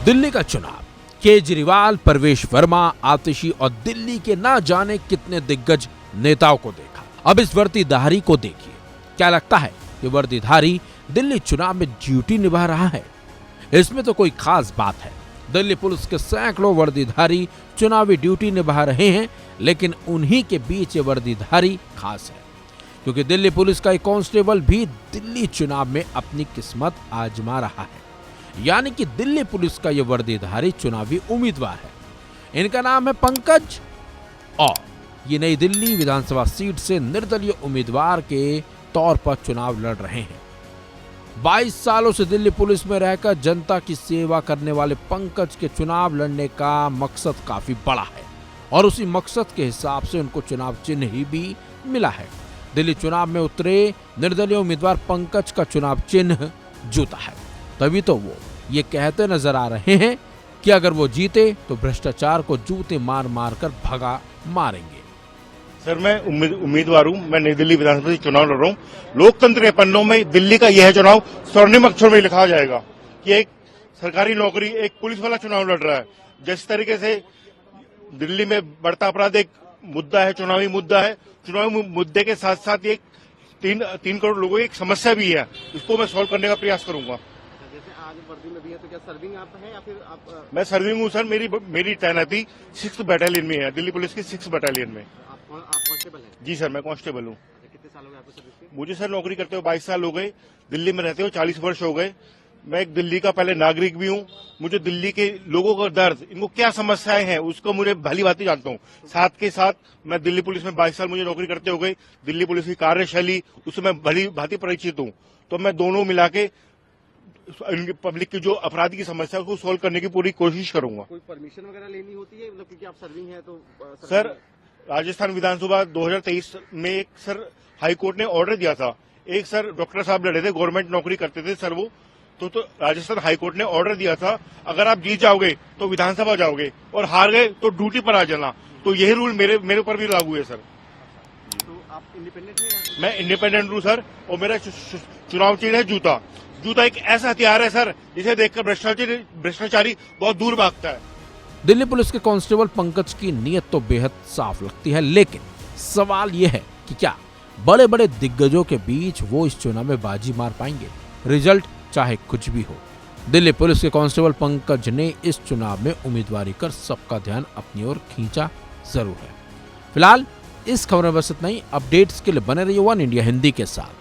दिल्ली का चुनाव, केजरीवाल, परवेश वर्मा, आतिशी और दिल्ली के ना जाने कितने दिग्गज नेताओं को देखा। अब इस वर्दीधारी को देखिए। क्या लगता है कि वर्दीधारी दिल्ली चुनाव में ड्यूटी निभा रहा है? इसमें तो कोई खास बात है। दिल्ली पुलिस के सैकड़ों वर्दीधारी चुनावी ड्यूटी निभा रहे हैं, लेकिन उन्हीं के बीच ये वर्दीधारी खास है, क्योंकि दिल्ली पुलिस का एक कांस्टेबल भी दिल्ली चुनाव में अपनी किस्मत आजमा रहा है। यानी कि दिल्ली पुलिस का ये वर्दीधारी चुनावी उम्मीदवार है। इनका नाम है पंकज और ये नई दिल्ली विधानसभा सीट से निर्दलीय उम्मीदवार के तौर पर चुनाव लड़ रहे हैं। 22 सालों से दिल्ली पुलिस में रहकर जनता की सेवा करने वाले पंकज के चुनाव लड़ने का मकसद काफी बड़ा है और उसी मकसद के हिसाब से उनको चुनाव चिन्ह ही भी मिला है। दिल्ली चुनाव में उतरे निर्दलीय उम्मीदवार पंकज का चुनाव चिन्ह जूता है। तभी तो वो ये कहते नजर आ रहे हैं कि अगर वो जीते तो भ्रष्टाचार को जूते मार मार कर भगा मारेंगे। सर, मैं उम्मीदवार हूँ। मैं नई दिल्ली विधानसभा से चुनाव लड़ रहा हूँ। लोकतंत्र के पन्नों में दिल्ली का यह चुनाव स्वर्णिम अक्षर में लिखा जाएगा कि एक सरकारी नौकरी, एक पुलिस वाला चुनाव लड़ रहा है। जिस तरीके से दिल्ली में बढ़ता अपराध एक मुद्दा है, चुनावी मुद्दा है, चुनावी मुद्दे के साथ साथ एक 3 करोड़ लोगों की एक समस्या भी है, इसको मैं सॉल्व करने का प्रयास करूंगा। जैसे आज वर्दी में भी है, तो क्या सर्विंग आप है या फिर आप? मैं सर्विंग हूँ सर। मेरी तैनाती 6th बटालियन में है, दिल्ली पुलिस की 6th बटालियन में। आप कांस्टेबल हैं? जी सर, मैं कांस्टेबल हूँ। कितने साल हो गए आपको सर्विस के? मुझे सर नौकरी करते हुए 22 साल हो गए। दिल्ली में रहते हुए 40 वर्ष हो गए। मैं एक दिल्ली का पहले नागरिक भी हूँ। मुझे दिल्ली के लोगों का दर्द, इनको क्या समस्याएं हैं, उसको मुझे भली भांति जानता हूँ। साथ के साथ मैं दिल्ली पुलिस में 22 साल मुझे नौकरी करते हो गए। दिल्ली पुलिस की कार्यशैली उससे मैं भली भांति परिचित हूँ। तो मैं दोनों मिला के पब्लिक की जो अपराध की समस्या है उसको सोल्व करने की पूरी कोशिश करूंगा। कोई परमिशन वगैरह लेनी होती है, मतलब क्योंकि आप सर्विंग है तो? सर, राजस्थान विधानसभा 2023 में एक सर हाईकोर्ट ने ऑर्डर दिया था। एक सर डॉक्टर साहब लड़े थे, गवर्नमेंट नौकरी करते थे सर वो। तो राजस्थान हाईकोर्ट ने ऑर्डर दिया था, अगर आप जीत जाओगे तो विधानसभा जाओगे और हार गए तो ड्यूटी पर आ जाना। तो यही रूल मेरे ऊपर भी लागू है सर। तो आप इंडिपेंडेंट हैं? मैं इंडिपेंडेंट हूँ सर, और मेरा चुनाव चिन्ह है जूता। जूता एक ऐसा हथियार है सर जिसे देखकर भ्रष्टाचारी बहुत दूर भागता है। दिल्ली पुलिस के कांस्टेबल पंकज की नीयत तो बेहद साफ लगती है, लेकिन सवाल यह है कि क्या बड़े बड़े दिग्गजों के बीच वो इस चुनाव में बाजी मार पाएंगे? रिजल्ट चाहे कुछ भी हो, दिल्ली पुलिस के कांस्टेबल पंकज ने इस चुनाव में उम्मीदवारी कर सबका ध्यान अपनी ओर खींचा जरूर है। फिलहाल इस खबर में बस इतना ही। अपडेट्स के लिए बने रहिए वन इंडिया हिंदी के साथ।